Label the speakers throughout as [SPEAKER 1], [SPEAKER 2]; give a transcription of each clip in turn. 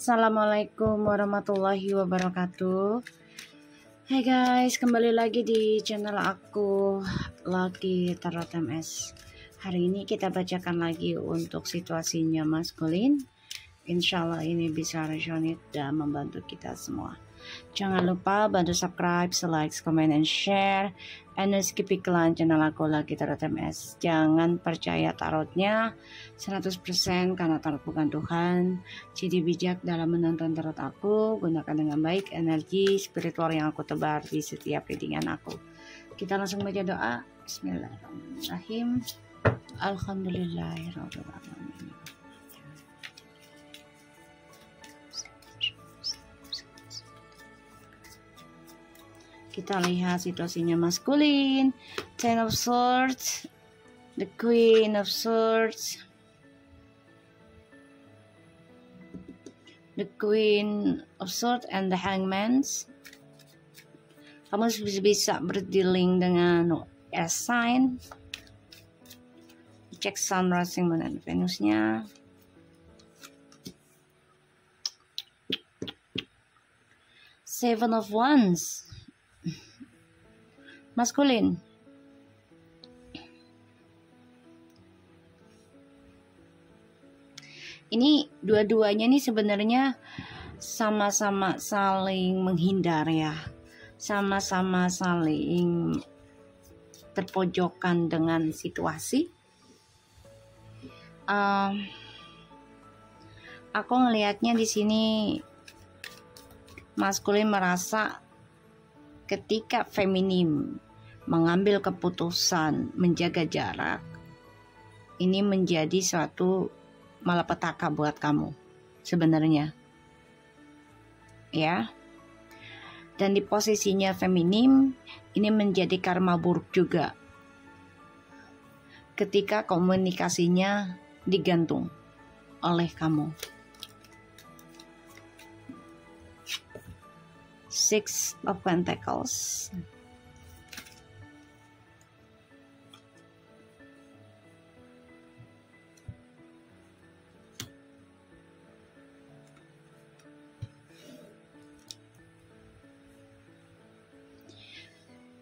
[SPEAKER 1] Assalamualaikum warahmatullahi wabarakatuh. Hai guys, kembali lagi di channel aku Lucky Tarot MS. Hari ini kita bacakan lagi untuk situasinya maskulin. Insya Allah ini bisa resonate dan membantu kita semua. Jangan lupa bantu subscribe, like, comment, and share. And skip iklan channel aku Lucky Tarot MS. Jangan percaya tarotnya 100% karena tarot bukan Tuhan. Jadi bijak dalam menonton tarot aku. Gunakan dengan baik energi spiritual yang aku tebar di setiap readingan aku. Kita langsung baca doa. Bismillahirrahmanirrahim. Alhamdulillahirrahmanirrahim. Kita lihat situasinya maskulin. Ten of Swords, the Queen of Swords, the Queen of Swords, and the Hangman's. Kamu bisa berdealing dengan air sign. Cek Sun, Rising, Moon, and Venusnya. Seven of Wands. Maskulin. Ini dua-duanya nih sebenarnya sama-sama saling menghindar ya. Sama-sama saling terpojokan dengan situasi. Aku ngelihatnya di sini maskulin merasa ketika feminim mengambil keputusan menjaga jarak, ini menjadi suatu malapetaka buat kamu sebenarnya, ya. Dan di posisinya feminim, ini menjadi karma buruk juga ketika komunikasinya digantung oleh kamu. Six of Pentacles.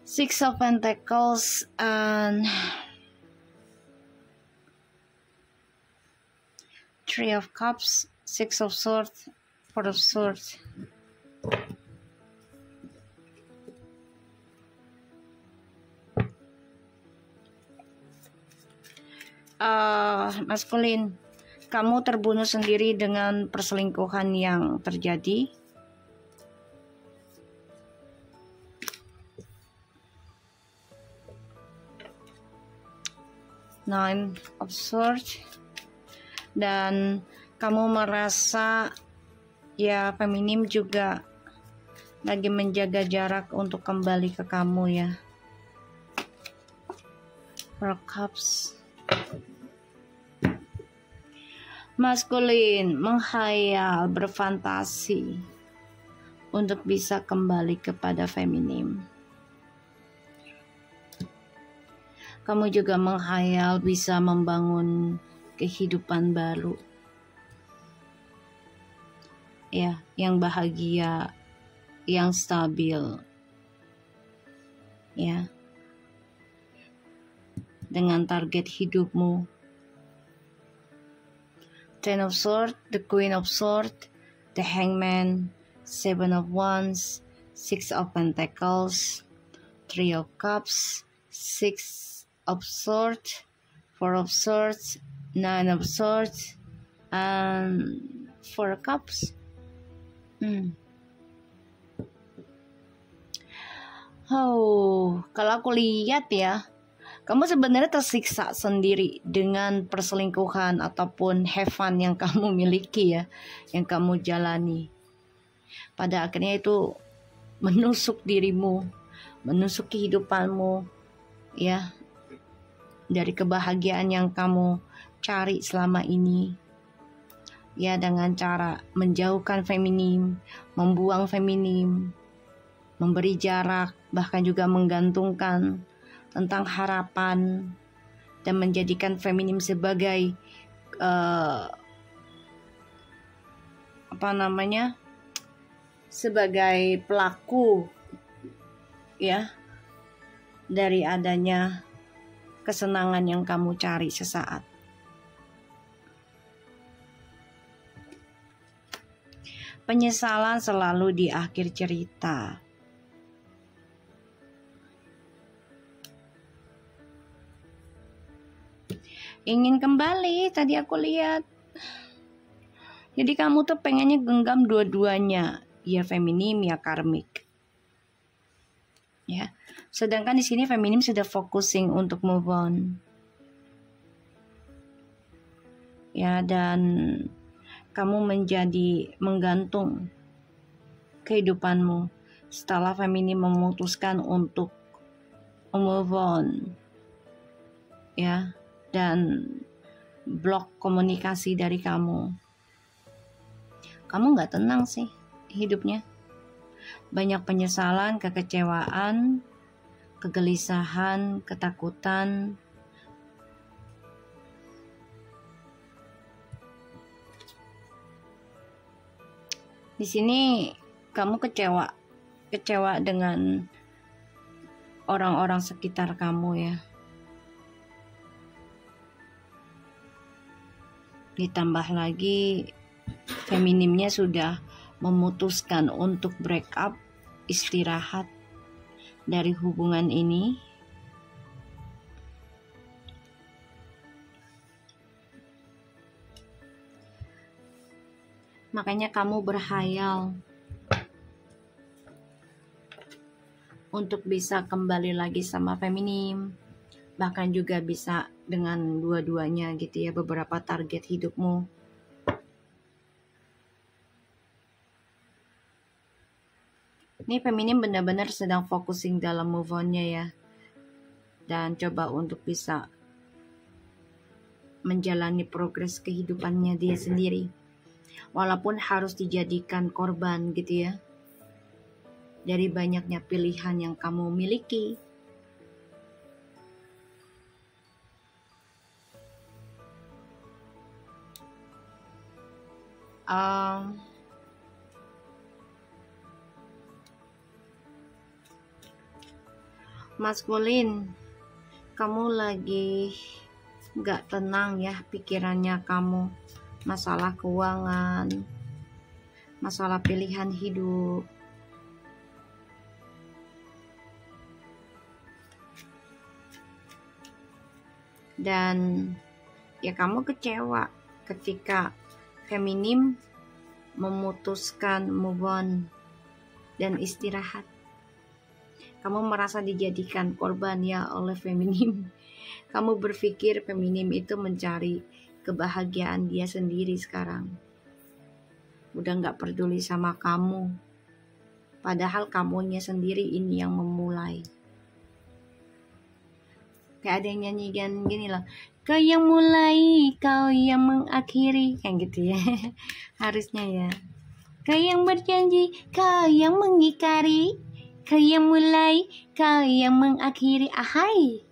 [SPEAKER 1] Six of Pentacles and Three of Cups, Six of Swords, Four of Swords. Maskulin, kamu terbunuh sendiri dengan perselingkuhan yang terjadi. Nine of Swords. Dan kamu merasa ya feminim juga lagi menjaga jarak untuk kembali ke kamu ya. Four of Cups. Maskulin menghayal, berfantasi untuk bisa kembali kepada feminim. Kamu juga menghayal bisa membangun kehidupan baru, ya, yang bahagia, yang stabil, ya, dengan target hidupmu. Ten of Swords, the Queen of Swords, the Hangman, Seven of Wands, Six of Pentacles, Three of Cups, Six of Swords, Four of Swords, Nine of Swords, and Four of Cups. Oh, kalau aku lihat ya, kamu sebenarnya tersiksa sendiri dengan perselingkuhan ataupun have fun yang kamu miliki ya, yang kamu jalani. Pada akhirnya itu menusuk dirimu, menusuk kehidupanmu, ya, dari kebahagiaan yang kamu cari selama ini, ya, dengan cara menjauhkan feminim, membuang feminim, memberi jarak, bahkan juga menggantungkan tentang harapan dan menjadikan feminim sebagai sebagai pelaku ya dari adanya kesenangan yang kamu cari sesaat. Penyesalan selalu di akhir cerita. Ingin kembali, tadi aku lihat. Jadi kamu tuh pengennya genggam dua-duanya, ya feminim ya karmik. Ya. Sedangkan di sini feminim sudah focusing untuk move on. Ya, dan kamu menjadi menggantung kehidupanmu setelah feminim memutuskan untuk move on. Ya, dan blok komunikasi dari kamu. Kamu gak tenang sih hidupnya. Banyak penyesalan, kekecewaan, kegelisahan, ketakutan. Di sini kamu kecewa dengan orang-orang sekitar kamu ya. Ditambah lagi feminimnya sudah memutuskan untuk break up, istirahat dari hubungan ini. Makanya kamu berhayal untuk bisa kembali lagi sama feminim. Bahkan juga bisa dengan dua-duanya gitu ya, beberapa target hidupmu. Ini feminim benar-benar sedang focusing dalam move on-nya ya. Dan coba untuk bisa menjalani progres kehidupannya dia sendiri. Walaupun harus dijadikan korban gitu ya. Dari banyaknya pilihan yang kamu miliki. Maskulin, kamu lagi gak tenang ya pikirannya kamu. Masalah keuangan, masalah pilihan hidup. Dan ya kamu kecewa ketika feminim memutuskan move on dan istirahat. Kamu merasa dijadikan korban ya oleh feminim. Kamu berpikir feminim itu mencari kebahagiaan dia sendiri sekarang. Udah gak peduli sama kamu. Padahal kamunya sendiri ini yang memulai. Kayak ada yang nyanyi gini loh. Kau yang mulai, kau yang mengakhiri. Kayak gitu ya. Harusnya ya. Kau yang berjanji, kau yang mengingkari. Kau yang mulai, kau yang mengakhiri. Ahai.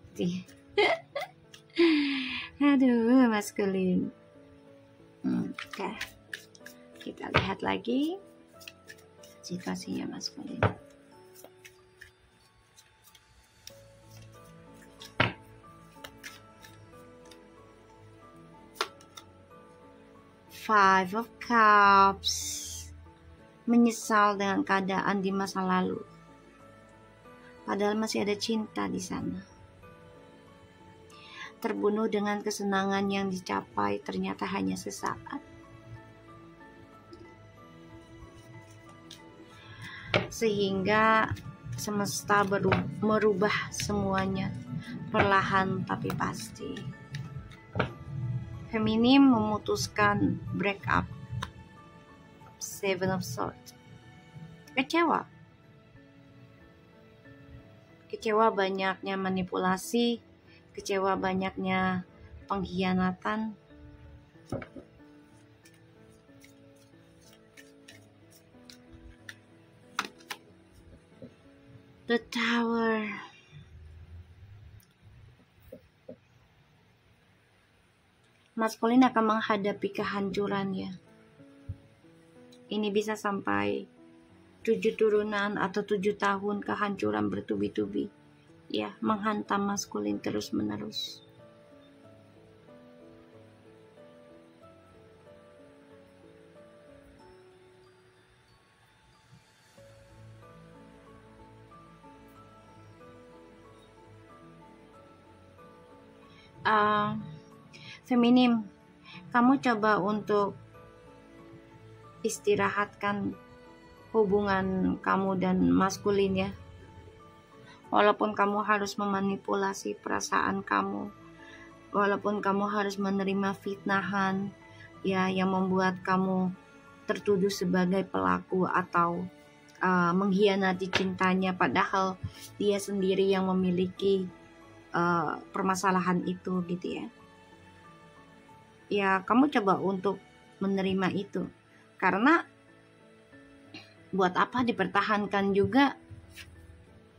[SPEAKER 1] Aduh, maskulin. Oke. Kita lihat lagi situasinya maskulin. Five of Cups. Menyesal dengan keadaan di masa lalu. Padahal masih ada cinta di sana. Terbunuh dengan kesenangan yang dicapai ternyata hanya sesaat. Sehingga semesta merubah semuanya perlahan tapi pasti. Feminim memutuskan break up. Seven of Swords. Kecewa. Kecewa banyaknya manipulasi. Kecewa banyaknya pengkhianatan. The Tower. Maskulin akan menghadapi kehancurannya. Ini bisa sampai 7 turunan atau 7 tahun kehancuran bertubi-tubi. Ya, menghantam maskulin terus-menerus. Feminim, kamu coba untuk istirahatkan hubungan kamu dan maskulin ya. Walaupun kamu harus memanipulasi perasaan kamu, walaupun kamu harus menerima fitnahan ya yang membuat kamu tertuduh sebagai pelaku atau mengkhianati cintanya, padahal dia sendiri yang memiliki permasalahan itu gitu ya. Ya, kamu coba untuk menerima itu. Karena buat apa dipertahankan juga,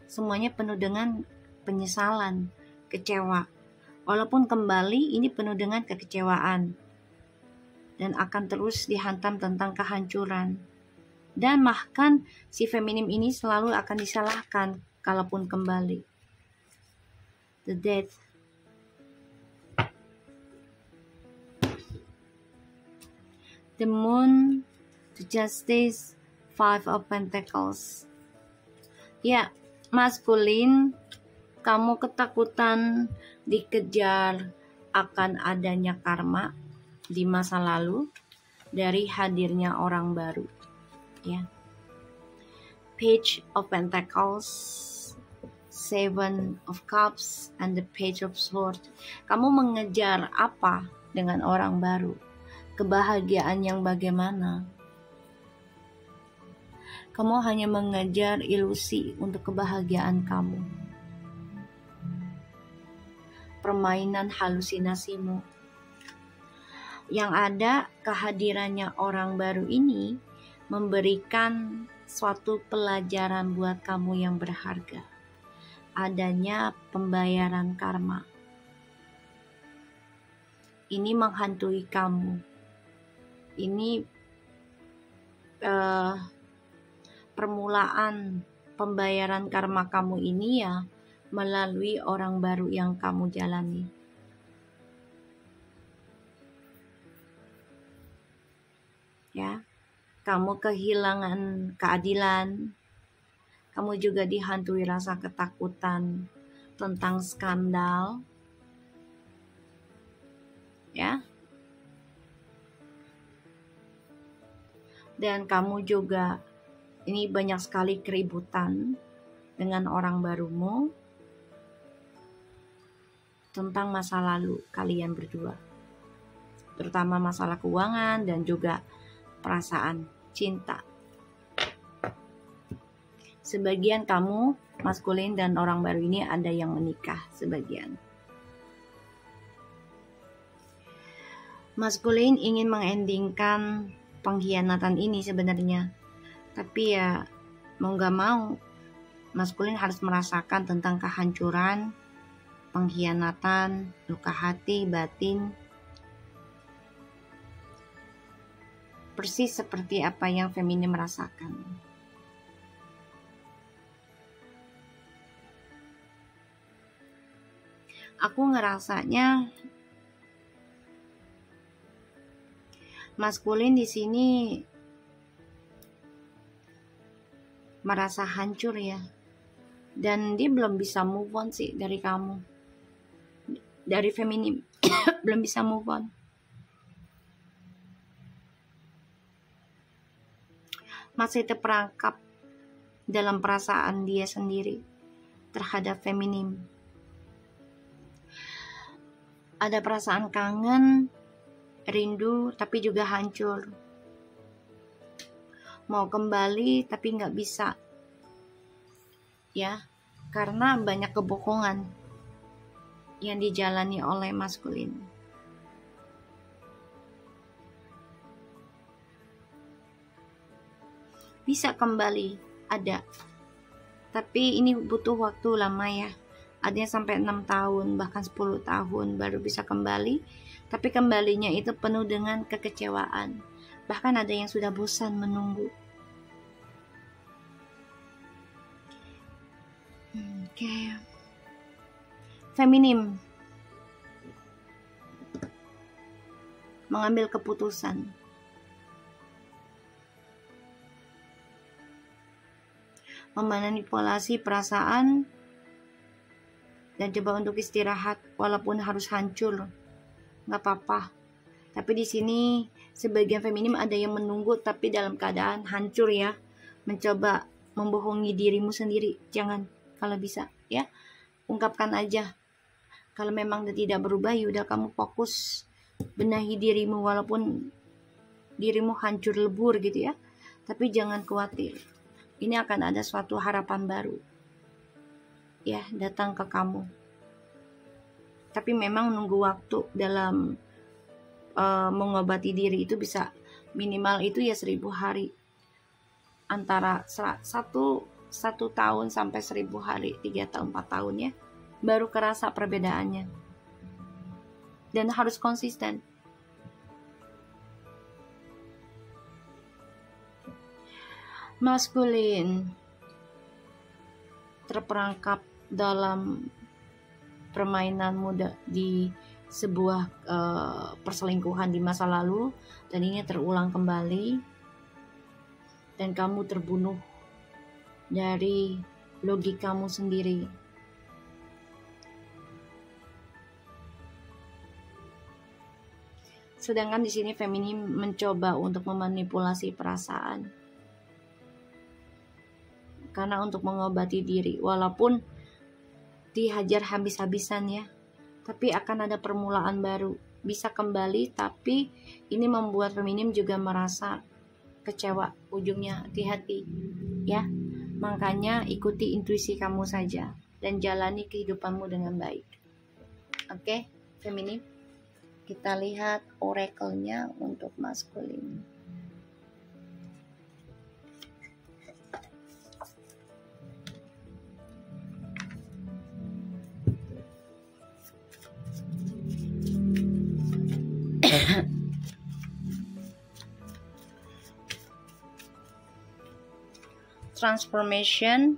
[SPEAKER 1] semuanya penuh dengan penyesalan, kecewa. Walaupun kembali ini penuh dengan kekecewaan dan akan terus dihantam tentang kehancuran. Dan bahkan si feminim ini selalu akan disalahkan kalaupun kembali. The Death. The Moon, the Justice, Five of Pentacles. Ya, maskulin, kamu ketakutan dikejar akan adanya karma di masa lalu dari hadirnya orang baru. Ya. Page of Pentacles, Seven of Cups, and the Page of Swords. Kamu mengejar apa dengan orang baru? Kebahagiaan yang bagaimana? Kamu hanya mengejar ilusi untuk kebahagiaan kamu. Permainan halusinasimu. Yang ada kehadirannya orang baru ini memberikan suatu pelajaran buat kamu yang berharga. Adanya pembayaran karma. Ini menghantui kamu. Ini permulaan pembayaran karma kamu ini ya melalui orang baru yang kamu jalani. Ya, kamu kehilangan keadilan. Kamu juga dihantui rasa ketakutan tentang skandal. Ya. Dan kamu juga ini banyak sekali keributan dengan orang barumu tentang masa lalu kalian berdua. Terutama masalah keuangan dan juga perasaan cinta. Sebagian kamu maskulin dan orang baru ini ada yang menikah sebagian. Maskulin ingin mengendingkan pengkhianatan ini sebenarnya. Tapi ya mau gak mau maskulin harus merasakan tentang kehancuran, pengkhianatan, luka hati, batin. Persis seperti apa yang feminim merasakan. Aku ngerasanya maskulin di sini merasa hancur ya, dan dia belum bisa move on sih dari kamu, dari feminim. Belum bisa move on. Masih terperangkap dalam perasaan dia sendiri terhadap feminim. Ada perasaan kangen, rindu, tapi juga hancur. Mau kembali tapi gak bisa. Ya, karena banyak kebohongan yang dijalani oleh maskulin. Bisa kembali, ada. Tapi ini butuh waktu lama ya. Ada yang sampai 6 tahun, bahkan 10 tahun baru bisa kembali. Tapi kembalinya itu penuh dengan kekecewaan. Bahkan ada yang sudah bosan menunggu. Oke. Feminim. Mengambil keputusan. Memanipulasi perasaan dan coba untuk istirahat walaupun harus hancur. Nggak apa-apa. Tapi di sini sebagian feminim ada yang menunggu tapi dalam keadaan hancur ya. Mencoba membohongi dirimu sendiri. Jangan, kalau bisa ya. Ungkapkan aja. Kalau memang tidak berubah, yaudah kamu fokus benahi dirimu walaupun dirimu hancur lebur gitu ya. Tapi jangan khawatir. Ini akan ada suatu harapan baru. Ya, datang ke kamu. Tapi memang nunggu waktu dalam mengobati diri itu bisa minimal itu ya 1000 hari. Antara satu tahun sampai 1000 hari, 3 tahun 4 tahun ya. Baru kerasa perbedaannya. Dan harus konsisten. Maskulin terperangkap dalam permainan muda di sebuah perselingkuhan di masa lalu dan ini terulang kembali dan kamu terbunuh dari logikamu sendiri. Sedangkan di sini feminim mencoba untuk memanipulasi perasaan. Karena untuk mengobati diri, walaupun dihajar habis-habisan ya, tapi akan ada permulaan baru, bisa kembali, tapi ini membuat feminim juga merasa kecewa ujungnya. Hati-hati ya, makanya ikuti intuisi kamu saja dan jalani kehidupanmu dengan baik. Oke, feminim, kita lihat oracle-nya untuk maskulin. Transformation,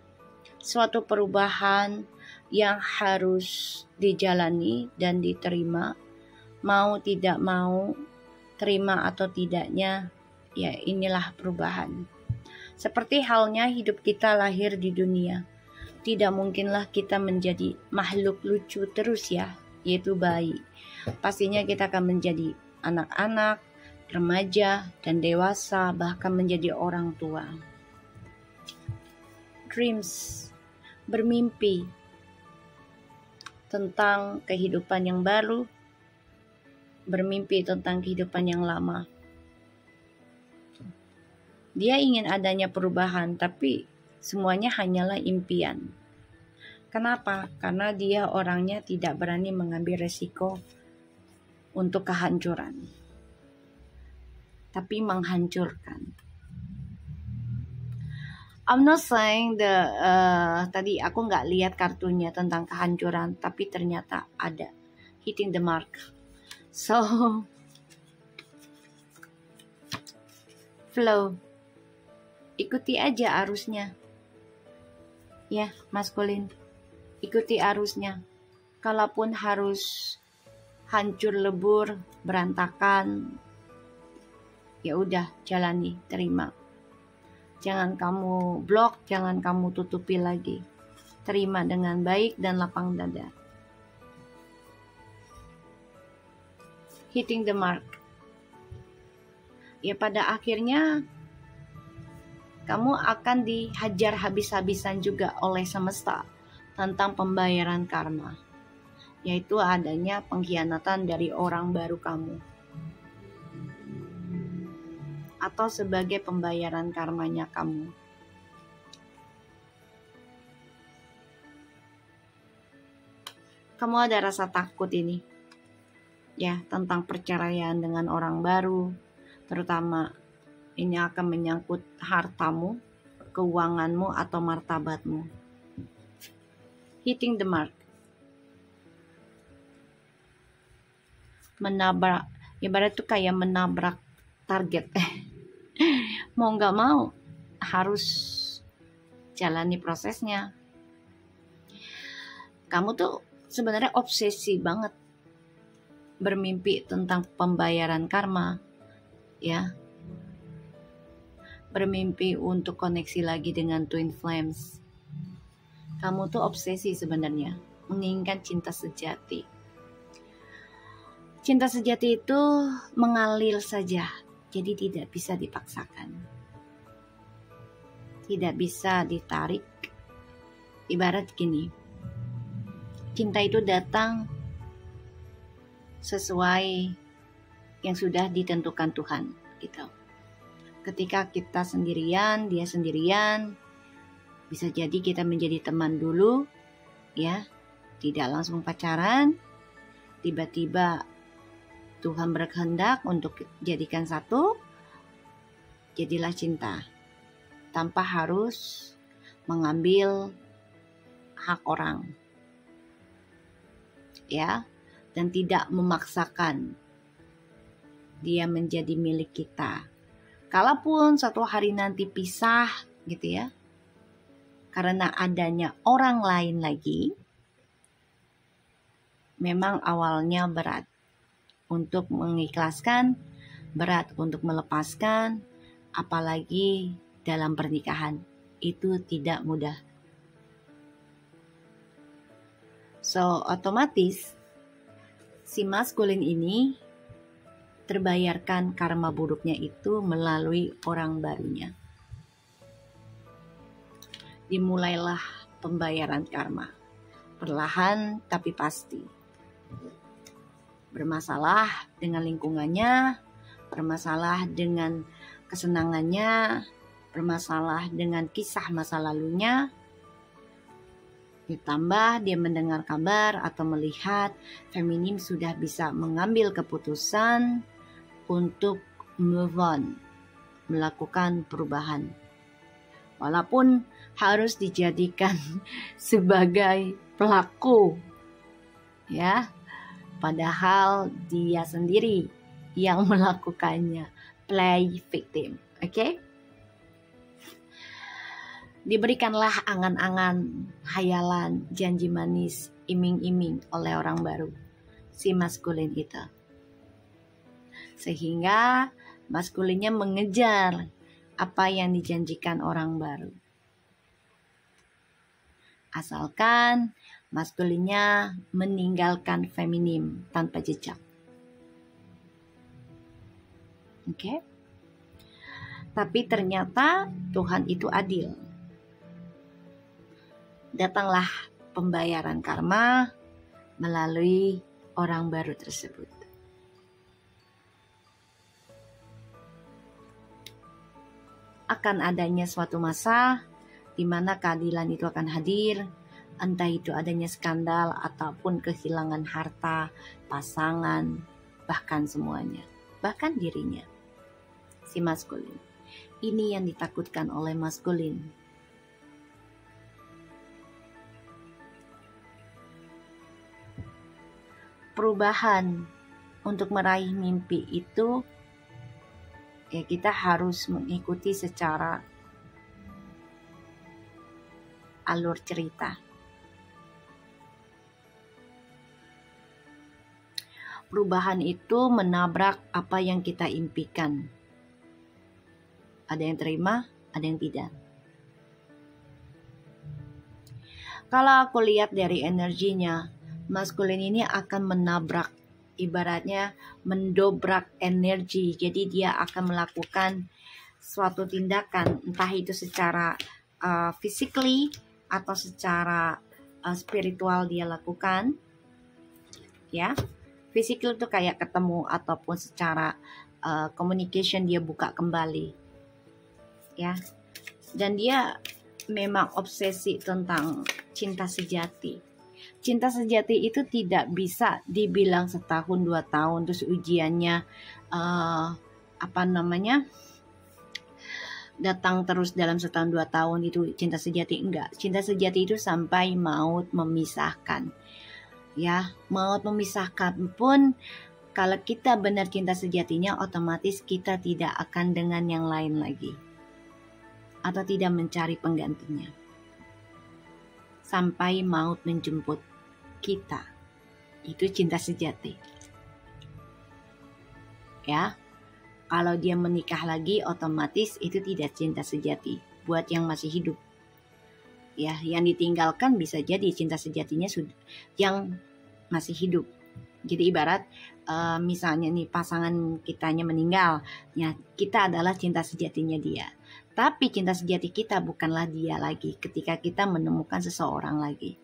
[SPEAKER 1] suatu perubahan yang harus dijalani dan diterima, mau tidak mau, terima atau tidaknya, ya inilah perubahan. Seperti halnya hidup kita lahir di dunia, tidak mungkinlah kita menjadi makhluk lucu terus ya, yaitu bayi. Pastinya kita akan menjadi anak-anak, remaja, dan dewasa, bahkan menjadi orang tua. Dreams, bermimpi tentang kehidupan yang baru, bermimpi tentang kehidupan yang lama. Dia ingin adanya perubahan, tapi semuanya hanyalah impian. Kenapa? Karena dia orangnya tidak berani mengambil resiko untuk kehancuran, tapi menghancurkan. I'm not saying tadi aku nggak lihat kartunya tentang kehancuran, tapi ternyata ada hitting the mark. So flow, ikuti aja arusnya, ya maskulin, ikuti arusnya. Kalaupun harus hancur lebur, berantakan, ya udah jalani, terima. Jangan kamu blok, jangan kamu tutupi lagi. Terima dengan baik dan lapang dada. Hitting the mark. Ya pada akhirnya kamu akan dihajar habis-habisan juga oleh semesta tentang pembayaran karma. Yaitu adanya pengkhianatan dari orang baru kamu. Atau sebagai pembayaran karmanya kamu. Kamu ada rasa takut ini, ya, tentang perceraian dengan orang baru, terutama ini akan menyangkut hartamu, keuanganmu, atau martabatmu. Hitting the mark. Menabrak, ibarat itu kayak menabrak target. mau nggak mau harus jalani prosesnya. Kamu tuh sebenarnya obsesi banget bermimpi tentang pembayaran karma, ya. Bermimpi untuk koneksi lagi dengan twin flames. Kamu tuh obsesi sebenarnya menginginkan cinta sejati. Cinta sejati itu mengalir saja, jadi tidak bisa dipaksakan. Tidak bisa ditarik. Ibarat gini, cinta itu datang sesuai yang sudah ditentukan Tuhan, gitu. Ketika kita sendirian, dia sendirian, bisa jadi kita menjadi teman dulu, ya, tidak langsung pacaran. Tiba-tiba Tuhan berkehendak untuk jadikan satu, jadilah cinta, tanpa harus mengambil hak orang, ya, dan tidak memaksakan dia menjadi milik kita. Kalaupun suatu hari nanti pisah, gitu ya, karena adanya orang lain lagi, memang awalnya berat untuk mengikhlaskan, berat untuk melepaskan, apalagi dalam pernikahan. Itu tidak mudah. So, otomatis si maskulin ini terbayarkan karma buruknya itu melalui orang barunya. Dimulailah pembayaran karma. Perlahan tapi pasti. Bermasalah dengan lingkungannya, bermasalah dengan kesenangannya, bermasalah dengan kisah masa lalunya. Ditambah dia mendengar kabar atau melihat feminim sudah bisa mengambil keputusan untuk move on, melakukan perubahan. Walaupun harus dijadikan sebagai pelaku, ya. Padahal dia sendiri yang melakukannya, play victim, oke? Diberikanlah angan-angan, hayalan, janji manis, iming-iming oleh orang baru, si maskulin itu. Sehingga maskulinnya mengejar apa yang dijanjikan orang baru. Asalkan maskulinnya meninggalkan feminim tanpa jejak. Oke? Tapi ternyata Tuhan itu adil. Datanglah pembayaran karma melalui orang baru tersebut. Akan adanya suatu masa di mana keadilan itu akan hadir, entah itu adanya skandal ataupun kehilangan harta, pasangan, bahkan semuanya, bahkan dirinya, si maskulin. Ini yang ditakutkan oleh maskulin. Perubahan untuk meraih mimpi itu, ya kita harus mengikuti secara alur cerita. Perubahan itu menabrak apa yang kita impikan. Ada yang terima, ada yang tidak. Kalau aku lihat dari energinya, maskulin ini akan menabrak, ibaratnya mendobrak energi. Jadi dia akan melakukan suatu tindakan, entah itu secara physically atau secara spiritual dia lakukan, ya. Physical itu kayak ketemu ataupun secara communication dia buka kembali, ya. Dan dia memang obsesi tentang cinta sejati. Cinta sejati itu tidak bisa dibilang setahun 2 tahun terus ujiannya datang terus dalam setahun 2 tahun itu cinta sejati. Enggak, cinta sejati itu sampai maut memisahkan. Ya, maut memisahkan pun kalau kita benar cinta sejatinya, otomatis kita tidak akan dengan yang lain lagi. atau tidak mencari penggantinya. Sampai maut menjemput kita. Itu cinta sejati. Ya. Kalau dia menikah lagi otomatis itu tidak cinta sejati buat yang masih hidup. Ya, yang ditinggalkan bisa jadi cinta sejatinya yang masih hidup. Jadi ibarat misalnya nih pasangan kitanya meninggal, ya kita adalah cinta sejatinya dia. Tapi cinta sejati kita bukanlah dia lagi ketika kita menemukan seseorang lagi.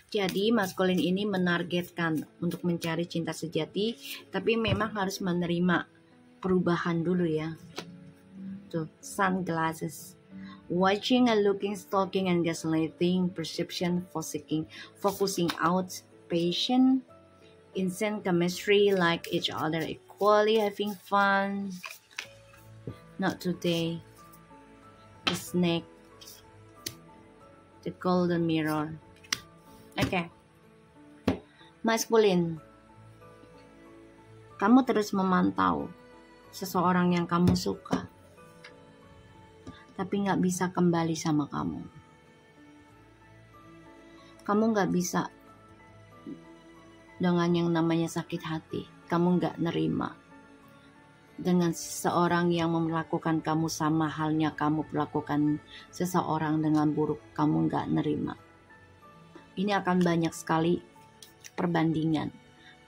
[SPEAKER 1] Jadi maskulin ini menargetkan untuk mencari cinta sejati, tapi memang harus menerima perubahan dulu ya. Tuh, sunglasses. Watching and looking, stalking and gaslighting, perception, focusing out, patient, instant chemistry, like each other equally, having fun. Not today. The snake. The golden mirror. Oke. Maskulin. Kamu terus memantau seseorang yang kamu suka, tapi gak bisa kembali sama kamu. Kamu gak bisa dengan yang namanya sakit hati. Kamu gak nerima dengan seseorang yang memperlakukan kamu sama halnya kamu perlakukan seseorang dengan buruk. Kamu gak nerima. Ini akan banyak sekali perbandingan,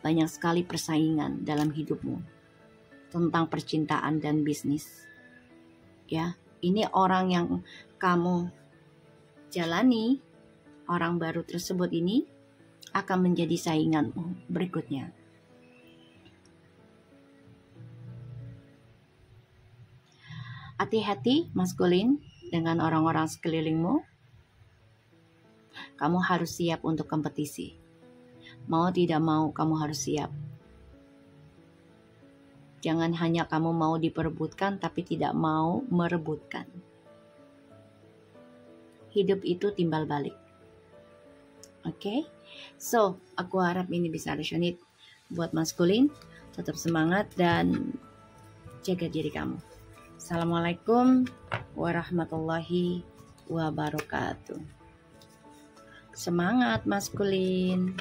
[SPEAKER 1] banyak sekali persaingan dalam hidupmu tentang percintaan dan bisnis. Ya, ini orang yang kamu jalani, orang baru tersebut ini akan menjadi sainganmu berikutnya. Hati-hati maskulin dengan orang-orang sekelilingmu. Kamu harus siap untuk kompetisi. Mau tidak mau, kamu harus siap. Jangan hanya kamu mau diperebutkan, tapi tidak mau merebutkan. Hidup itu timbal balik. Oke? So, aku harap ini bisa resonate buat maskulin. Tetap semangat dan jaga diri kamu. Assalamualaikum warahmatullahi wabarakatuh. Semangat maskulin.